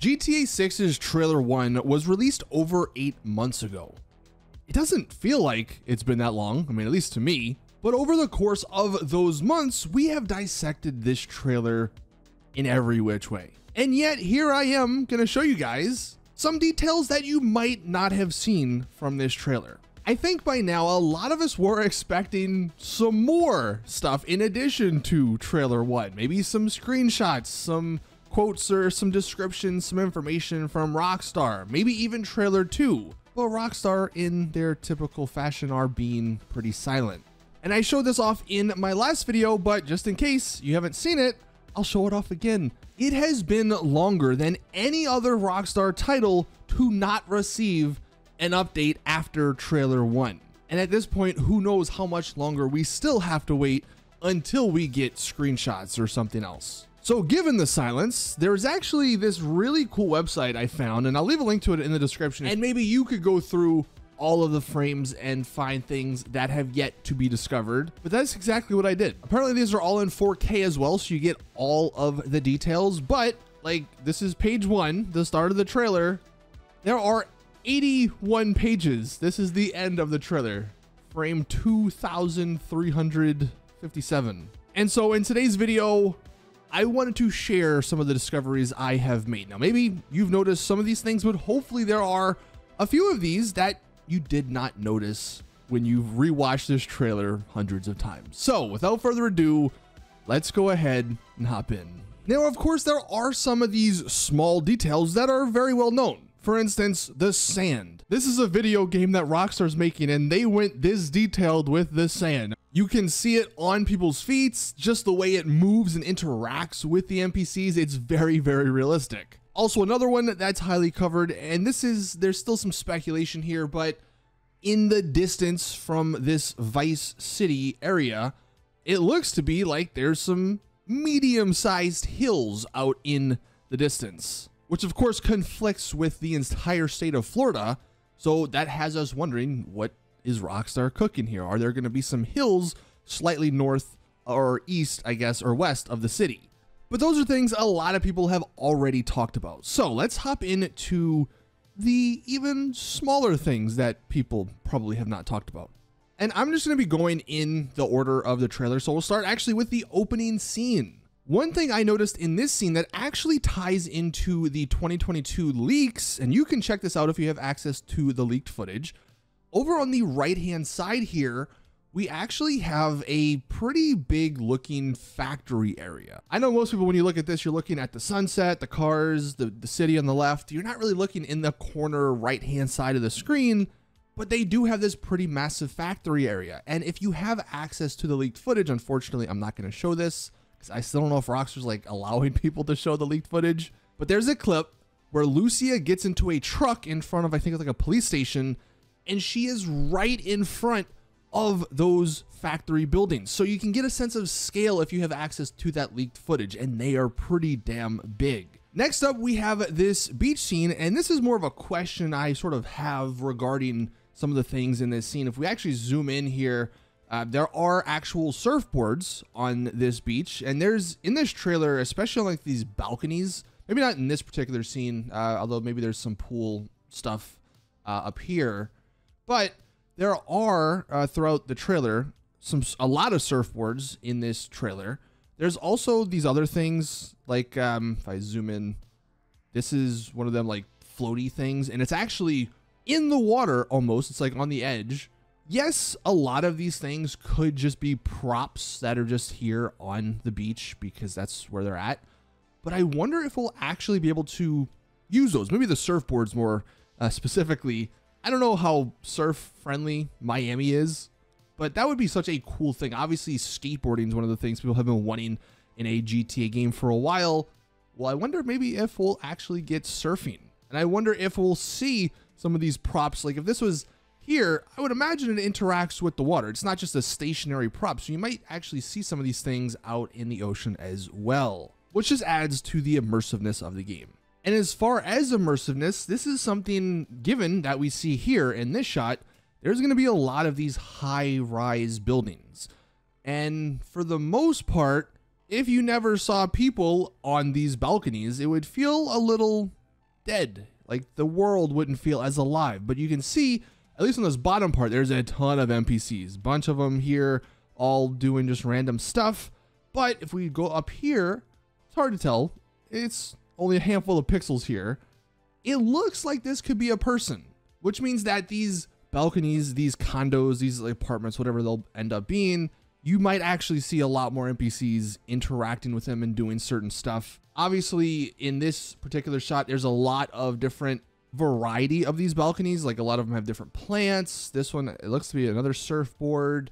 GTA 6's trailer 1 was released over 8 months ago. It doesn't feel like it's been that long, I mean, at least to me, but over the course of those months, we have dissected this trailer in every which way. And yet here I am gonna show you guys some details that you might not have seen from this trailer. I think by now a lot of us were expecting some more stuff in addition to trailer 1. Maybe some screenshots, some quotes or some descriptions, some information from Rockstar, maybe even trailer 2. But Rockstar in their typical fashion are being pretty silent. And I showed this off in my last video, but just in case you haven't seen it, I'll show it off again. It has been longer than any other Rockstar title to not receive an update after trailer 1. And at this point, who knows how much longer we still have to wait until we get screenshots or something else. So given the silence, there's actually this really cool website I found, and I'll leave a link to it in the description, and maybe you could go through all of the frames and find things that have yet to be discovered. But that's exactly what I did. Apparently these are all in 4K as well, so you get all of the details, but like this is page 1, the start of the trailer. There are 81 pages. This is the end of the trailer, frame 2357. And so in today's video, I wanted to share some of the discoveries I have made. Now, maybe you've noticed some of these things, but hopefully there are a few of these that you did not notice when you've rewatched this trailer hundreds of times. So without further ado, let's go ahead and hop in. Now, of course, there are some of these small details that are very well known. For instance, the sand. This is a video game that Rockstar's making, and they went this detailed with the sand. You can see it on people's feet, just the way it moves and interacts with the NPCs. It's very, very realistic. Also, another one that's highly covered, and there's still some speculation here, but in the distance from this Vice City area, it looks to be like there's some medium-sized hills out in the distance, which of course conflicts with the entire state of Florida. So that has us wondering, what is Rockstar cooking here? Are there going to be some hills slightly north or east, I guess, or west of the city? But those are things a lot of people have already talked about. So let's hop into the even smaller things that people probably have not talked about. And I'm just going to be going in the order of the trailer. So we'll start actually with the opening scene. One thing I noticed in this scene that actually ties into the 2022 leaks, and you can check this out if you have access to the leaked footage. Over on the right-hand side here, we actually have a pretty big looking factory area. I know most people, when you look at this, you're looking at the sunset, the cars, the city on the left. You're not really looking in the corner right-hand side of the screen, but they do have this pretty massive factory area. And if you have access to the leaked footage, unfortunately, I'm not going to show this because I still don't know if Rockstar's like allowing people to show the leaked footage, but there's a clip where Lucia gets into a truck in front of, I think it's like a police station, and she is right in front of those factory buildings. So you can get a sense of scale if you have access to that leaked footage, and they are pretty damn big. Next up, we have this beach scene, and this is more of a question I sort of have regarding some of the things in this scene. If we actually zoom in here, there are actual surfboards on this beach, and there's, in this trailer, especially on like these balconies, maybe not in this particular scene, although maybe there's some pool stuff up here, but there are throughout the trailer a lot of surfboards in this trailer. There's also these other things, like if I zoom in, this is one of them like floaty things, and it's actually in the water almost. It's like on the edge. Yes, a lot of these things could just be props that are just here on the beach because that's where they're at. But I wonder if we'll actually be able to use those. Maybe the surfboards more specifically. I don't know how surf friendly Miami is, but that would be such a cool thing. Obviously, skateboarding is one of the things people have been wanting in a GTA game for a while. Well, I wonder maybe if we'll actually get surfing. And I wonder if we'll see some of these props. Like if this was here, I would imagine it interacts with the water. It's not just a stationary prop. So you might actually see some of these things out in the ocean as well, which just adds to the immersiveness of the game. And as far as immersiveness, this is something, given that we see here in this shot, there's going to be a lot of these high-rise buildings. And for the most part, if you never saw people on these balconies, it would feel a little dead. Like the world wouldn't feel as alive. But you can see, at least on this bottom part, there's a ton of NPCs. Bunch of them here, all doing just random stuff. But if we go up here, it's hard to tell. It's only a handful of pixels here. It looks like this could be a person, which means that these balconies, these condos, these apartments, whatever they'll end up being, you might actually see a lot more NPCs interacting with them and doing certain stuff. Obviously, in this particular shot, there's a lot of different variety of these balconies. Like a lot of them have different plants. This one, it looks to be another surfboard.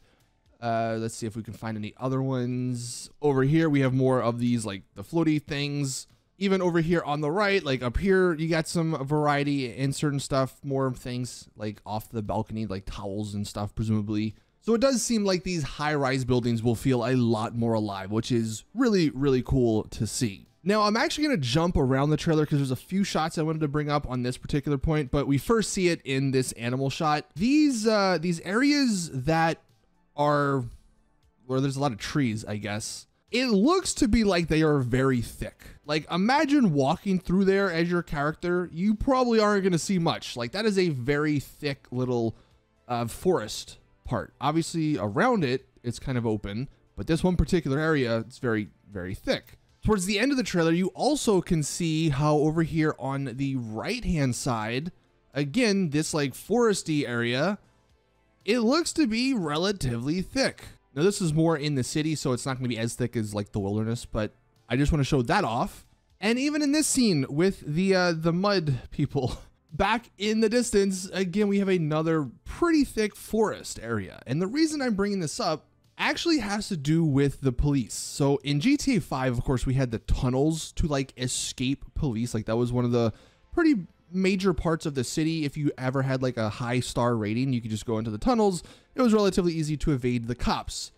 Let's see if we can find any other ones. Over here, we have more of these, like the floaty things. Even over here on the right, like up here, you got some variety in certain stuff, more things like off the balcony, like towels and stuff, presumably. So it does seem like these high-rise buildings will feel a lot more alive, which is really, really cool to see. Now, I'm actually going to jump around the trailer because there's a few shots I wanted to bring up on this particular point, but we first see it in this animal shot. These areas that are where there's a lot of trees, I guess, it looks to be like they are very thick. Like imagine walking through there as your character, you probably aren't going to see much. Like that is a very thick little forest part. Obviously around it, it's kind of open, but this one particular area, it's very, very thick. Towards the end of the trailer, you also can see how over here on the right-hand side, again, this like foresty area, it looks to be relatively thick. Now this is more in the city, so it's not going to be as thick as like the wilderness, but I just want to show that off. And even in this scene with the mud people back in the distance, again, we have another pretty thick forest area. And the reason I'm bringing this up actually has to do with the police. So in GTA 5, of course, we had the tunnels to like escape police. Like that was one of the pretty major parts of the city. If you ever had like a high star rating, you could just go into the tunnels. It was relatively easy to evade the cops.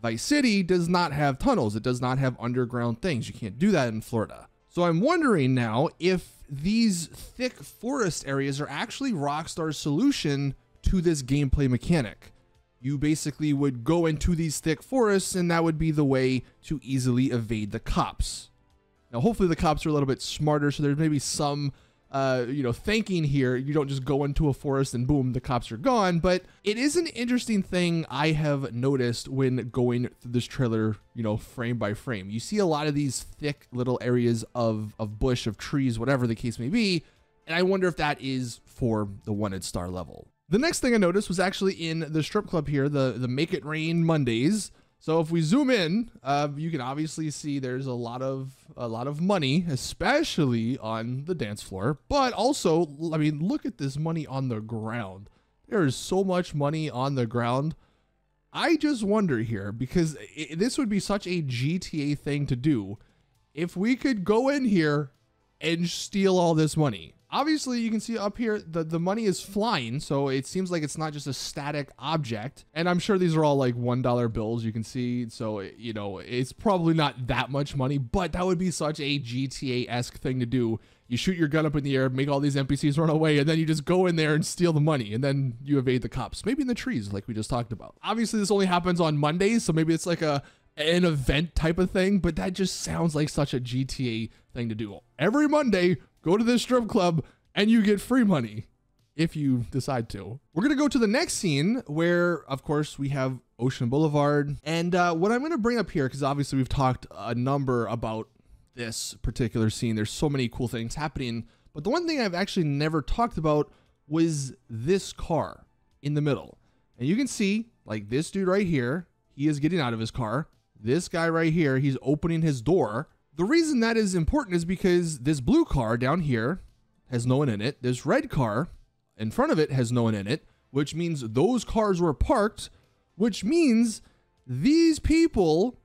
Vice City does not have tunnels. It does not have underground things. You can't do that in Florida. So I'm wondering now if these thick forest areas are actually Rockstar's solution to this gameplay mechanic. You basically would go into these thick forests and that would be the way to easily evade the cops. Now, hopefully the cops are a little bit smarter, so there's maybe some thinking here. You don't just go into a forest and boom, the cops are gone. But it is an interesting thing I have noticed when going through this trailer, frame by frame. You see a lot of these thick little areas of bush, of trees, whatever the case may be. And I wonder if that is for the wanted star level. The next thing I noticed was actually in the strip club here, the Make It Rain Mondays. So if we zoom in, you can obviously see there's a lot of money, especially on the dance floor. But also, I mean, look at this money on the ground. There is so much money on the ground. I just wonder here, because this would be such a GTA thing to do, if we could go in here and steal all this money. Obviously, you can see up here, the money is flying, so it seems like it's not just a static object. And I'm sure these are all like $1 bills, you can see. So, it's probably not that much money, but that would be such a GTA-esque thing to do. You shoot your gun up in the air, make all these NPCs run away, and then you just go in there and steal the money, and then you evade the cops. Maybe in the trees, like we just talked about. Obviously, this only happens on Mondays, so maybe it's like an event type of thing, but that just sounds like such a GTA thing to do. Every Monday, go to this strip club and you get free money if you decide to. We're going to go to the next scene where, of course, we have Ocean Boulevard. And what I'm going to bring up here, because obviously we've talked a number about this particular scene. There's so many cool things happening. But the one thing I've actually never talked about was this car in the middle. And you can see, like this dude right here, he is getting out of his car. This guy right here, he's opening his door. The reason that is important is because this blue car down here has no one in it. This red car in front of it has no one in it, which means those cars were parked, which means these people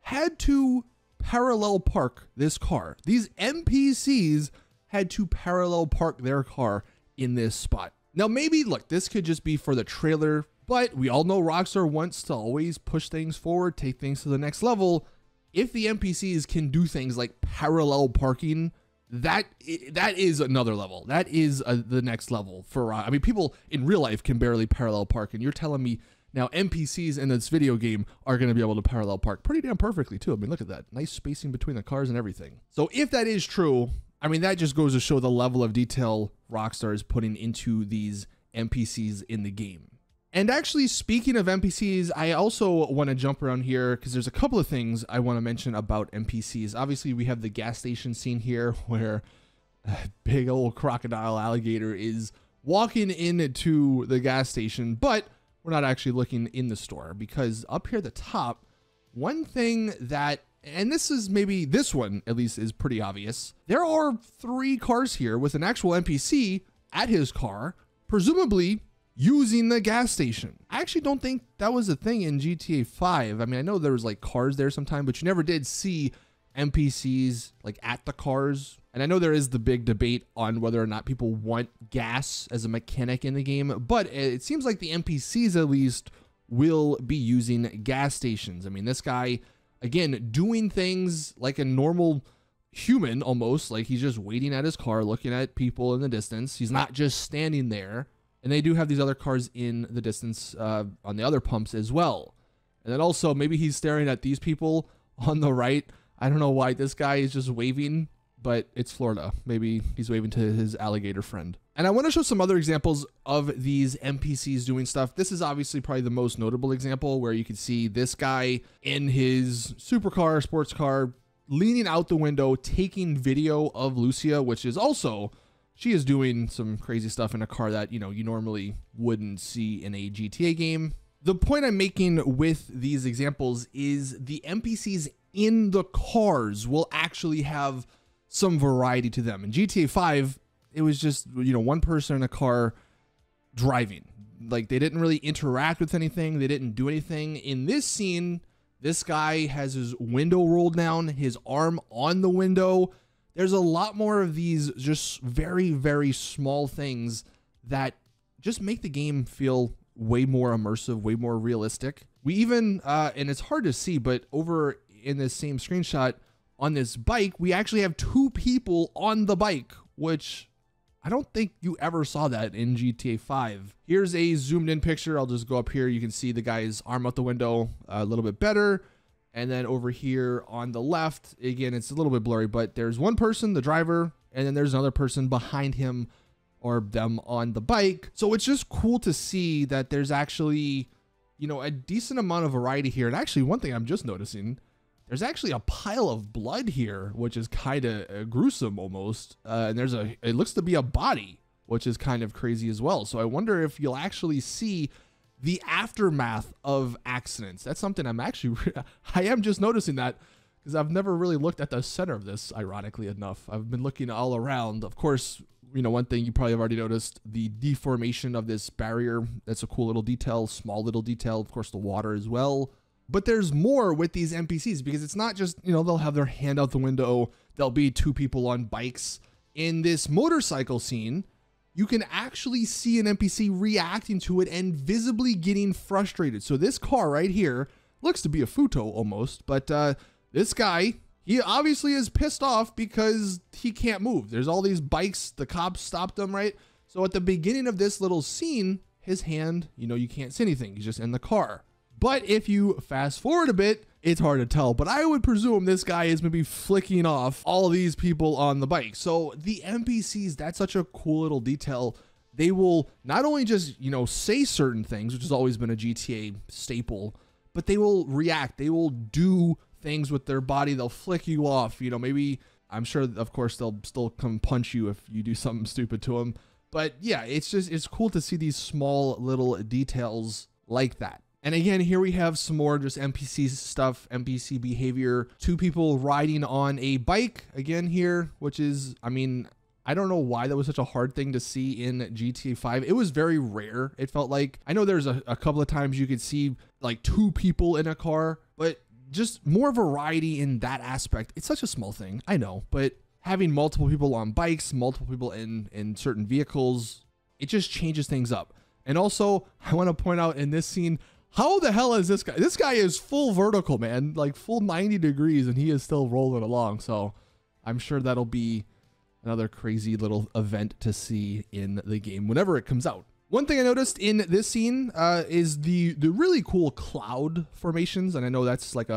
had to parallel park this car. These NPCs had to parallel park their car in this spot. Now, maybe, look, this could just be for the trailer, but we all know Rockstar wants to always push things forward, take things to the next level. If the NPCs can do things like parallel parking, that is another level. That is the next level for, I mean, people in real life can barely parallel park, and you're telling me now NPCs in this video game are going to be able to parallel park pretty damn perfectly too. I mean, look at that. Nice spacing between the cars and everything. So if that is true, I mean, that just goes to show the level of detail Rockstar is putting into these NPCs in the game. And actually, speaking of NPCs, I also want to jump around here because there's a couple of things I want to mention about NPCs. Obviously, we have the gas station scene here where a big old crocodile alligator is walking into the gas station, but we're not actually looking in the store because up here at the top, one thing that, and this is maybe this one at least is pretty obvious. There are 3 cars here with an actual NPC at his car, presumably using the gas station. I actually don't think that was a thing in GTA 5. I mean, I know there was like cars there sometime, but you never did see NPCs like at the cars. And I know there is the big debate on whether or not people want gas as a mechanic in the game, but it seems like the NPCs at least will be using gas stations. I mean, this guy, again, doing things like a normal human almost, like he's just waiting at his car, looking at people in the distance. He's not just standing there. And they do have these other cars in the distance on the other pumps as well. And then also maybe he's staring at these people on the right. I don't know why this guy is just waving, but it's Florida. Maybe he's waving to his alligator friend. And I want to show some other examples of these NPCs doing stuff. This is obviously probably the most notable example where you can see this guy in his supercar, sports car, leaning out the window, taking video of Lucia, which is also, she is doing some crazy stuff in a car that, you know, you normally wouldn't see in a GTA game. The point I'm making with these examples is the NPCs in the cars will actually have some variety to them. In GTA 5, it was just, you know, one person in a car driving. Like, they didn't really interact with anything. They didn't do anything. In this scene, this guy has his window rolled down, his arm on the window. There's a lot more of these just very, very small things that just make the game feel way more immersive, way more realistic. We even, and it's hard to see, but over in this same screenshot on this bike, we actually have 2 people on the bike, which I don't think you ever saw that in GTA 5. Here's a zoomed in picture. I'll just go up here. You can see the guy's arm out the window a little bit better. And then over here on the left, again, it's a little bit blurry, but there's one person, the driver, and then there's another person behind him or them on the bike. So it's just cool to see that there's actually, you know, a decent amount of variety here. And actually, one thing I'm just noticing, there's actually a pile of blood here, which is kind of gruesome almost. And there's it looks to be a body, which is kind of crazy as well. So I wonder if you'll actually see the aftermath of accidents. That's something I am just noticing that because I've never really looked at the center of this, ironically enough. I've been looking all around. Of course, you know, one thing you probably have already noticed, the deformation of this barrier. That's a cool little detail, small little detail. Of course, the water as well. But there's more with these NPCs because it's not just, you know, they'll have their hand out the window. There'll be 2 people on bikes. In this motorcycle scene, you can actually see an NPC reacting to it and visibly getting frustrated. So this car right here looks to be a Futo almost, but this guy, he obviously is pissed off because he can't move. There's all these bikes, the cops stopped him, right? So at the beginning of this little scene, his hand, you know, you can't see anything. He's just in the car. But if you fast forward a bit, it's hard to tell, but I would presume this guy is maybe flicking off all these people on the bike. So the NPCs, that's such a cool little detail. They will not only just, you know, say certain things, which has always been a GTA staple, but they will react. They will do things with their body. They'll flick you off. You know, maybe, I'm sure, of course, they'll still come punch you if you do something stupid to them. But yeah, it's cool to see these small little details like that. And again, here we have some more just NPC stuff, NPC behavior. 2 people riding on a bike again here, which is, I mean, I don't know why that was such a hard thing to see in GTA 5. It was very rare. It felt like, I know there's a couple of times you could see like 2 people in a car, but just more variety in that aspect. It's such a small thing, I know, but having multiple people on bikes, multiple people in certain vehicles, it just changes things up. And also, I want to point out in this scene, how the hell is this guy? This guy is full vertical, man, like full 90 degrees, and he is still rolling along. So I'm sure that'll be another crazy little event to see in the game whenever it comes out. One thing I noticed in this scene is the really cool cloud formations. And I know that's like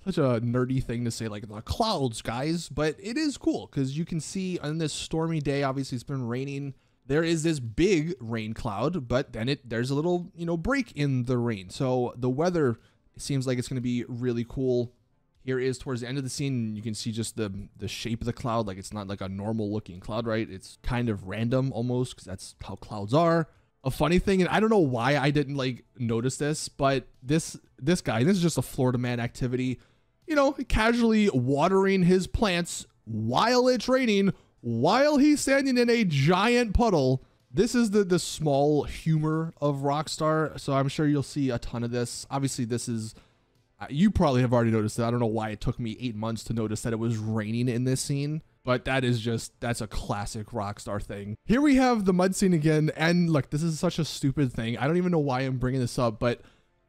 such a nerdy thing to say, like the clouds, guys, but it is cool because you can see on this stormy day, obviously it's been raining. There is this big rain cloud, but then there's a little, break in the rain. So the weather seems like it's going to be really cool. Here is towards the end of the scene. You can see just the shape of the cloud. Like it's not like a normal looking cloud, right? It's kind of random almost because that's how clouds are. A funny thing, and I don't know why I didn't like notice this, but this guy, this is just a Florida man activity, casually watering his plants while it's raining, while he's standing in a giant puddle. This is the small humor of Rockstar. So I'm sure you'll see a ton of this. Obviously this is, you probably have already noticed it. I don't know why it took me 8 months to notice that it was raining in this scene, but that's a classic Rockstar thing. Here we have the mud scene again. And look, this is such a stupid thing. I don't even know why I'm bringing this up, but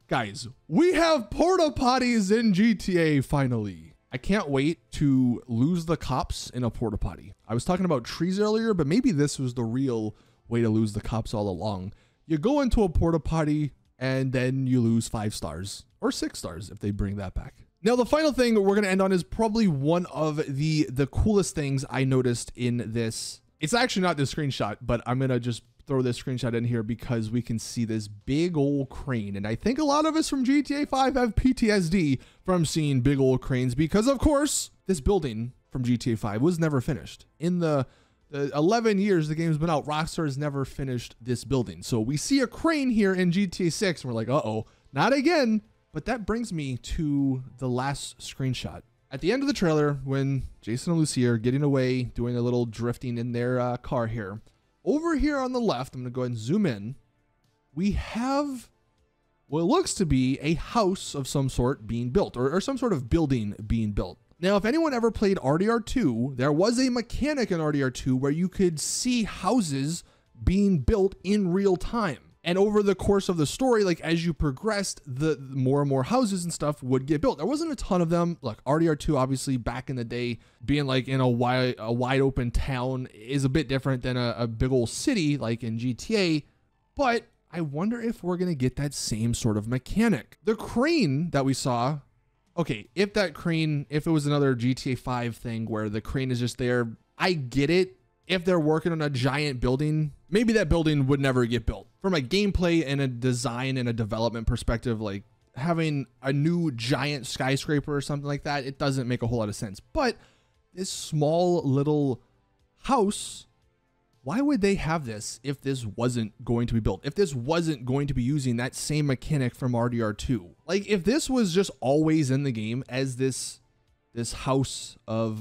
guys, we have porta potties in GTA finally. I can't wait to lose the cops in a porta potty. I was talking about trees earlier, but maybe this was the real way to lose the cops all along. You go into a porta potty and then you lose 5 stars or 6 stars if they bring that back. Now, the final thing we're going to end on is probably one of the coolest things I noticed in this. It's actually not this screenshot, but I'm going to just throw this screenshot in here because we can see this big old crane. And I think a lot of us from GTA 5 have PTSD from seeing big old cranes because, of course, this building from GTA 5 was never finished. In the 11 years the game's been out, Rockstar has never finished this building. So we see a crane here in GTA 6 and we're like, uh-oh, not again. But that brings me to the last screenshot. At the end of the trailer, when Jason and Lucy are getting away, doing a little drifting in their car here, over here on the left, I'm going to go ahead and zoom in. We have what looks to be a house of some sort being built, or some sort of building being built. Now, if anyone ever played RDR2, there was a mechanic in RDR2 where you could see houses being built in real time. And over the course of the story, like as you progressed, the more and more houses and stuff would get built. There wasn't a ton of them. Look, RDR2, obviously back in the day, being like in a wide open town is a bit different than a big old city like in GTA. But I wonder if we're going to get that same sort of mechanic. The crane that we saw, okay, if it was another GTA 5 thing where the crane is just there, I get it. If they're working on a giant building, maybe that building would never get built. From a gameplay and a design and a development perspective, like having a new giant skyscraper or something like that, it doesn't make a whole lot of sense. But this small little house, why would they have this if this wasn't going to be built? If this wasn't going to be using that same mechanic from RDR2? Like if this was just always in the game as this house of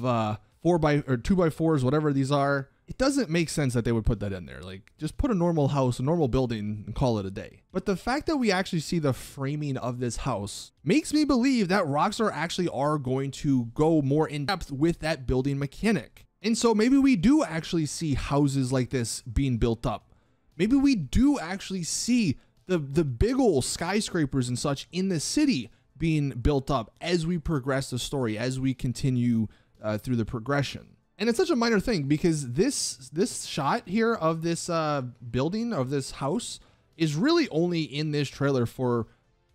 2x4s, whatever these are, it doesn't make sense that they would put that in there. Like just put a normal house, a normal building and call it a day. But the fact that we actually see the framing of this house makes me believe that Rockstar actually are going to go more in depth with that building mechanic. And so maybe we do actually see houses like this being built up. Maybe we do actually see the big old skyscrapers and such in the city being built up as we progress the story, as we continue through the progression. And it's such a minor thing because this shot here of this building, of this house, is really only in this trailer for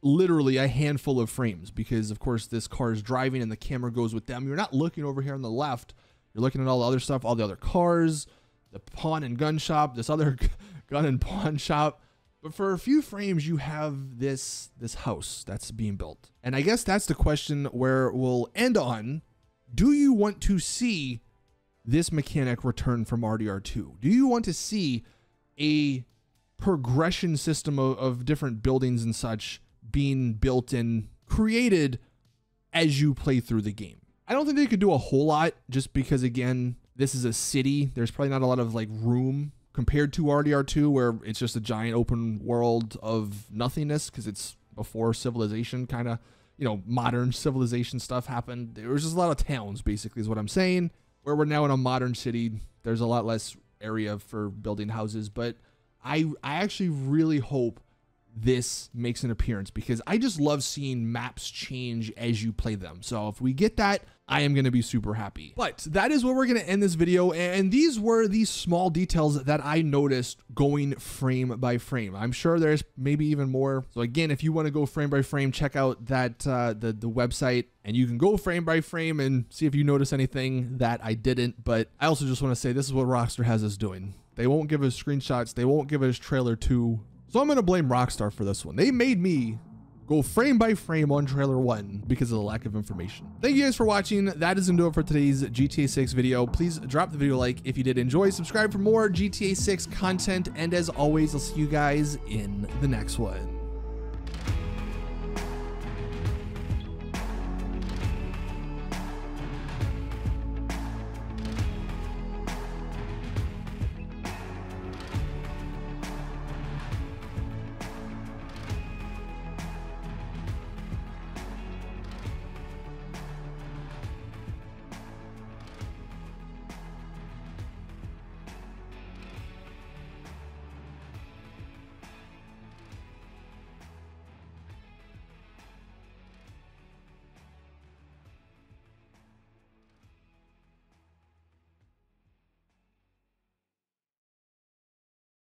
literally a handful of frames because, of course, this car is driving and the camera goes with them. You're not looking over here on the left. You're looking at all the other stuff, all the other cars, the pawn and gun shop, this other gun and pawn shop. But for a few frames, you have this house that's being built. And I guess that's the question where we'll end on. Do you want to see this mechanic return from RDR2? Do you want to see a progression system of different buildings and such being built and created as you play through the game? I don't think they could do a whole lot just because, again, this is a city. There's probably not a lot of like room compared to RDR2 where it's just a giant open world of nothingness because it's before civilization kind of, modern civilization stuff happened. There was just a lot of towns basically is what I'm saying. Where we're now in a modern city, there's a lot less area for building houses, but I actually really hope this makes an appearance, because I just love seeing maps change as you play them. So if we get that, I am going to be super happy. But that is where we're going to end this video. And these were these small details that I noticed going frame by frame. I'm sure there's maybe even more. So again, if you want to go frame by frame, check out that the website, and you can go frame by frame and see if you notice anything that I didn't. But I also just want to say, this is what Rockstar has us doing. They won't give us screenshots. They won't give us trailer 2. So I'm going to blame Rockstar for this one. They made me go frame by frame on trailer 1 because of the lack of information. Thank you guys for watching. That is going to do it for today's GTA 6 video. Please drop the video a like if you did enjoy. Subscribe for more GTA 6 content. And as always, I'll see you guys in the next one.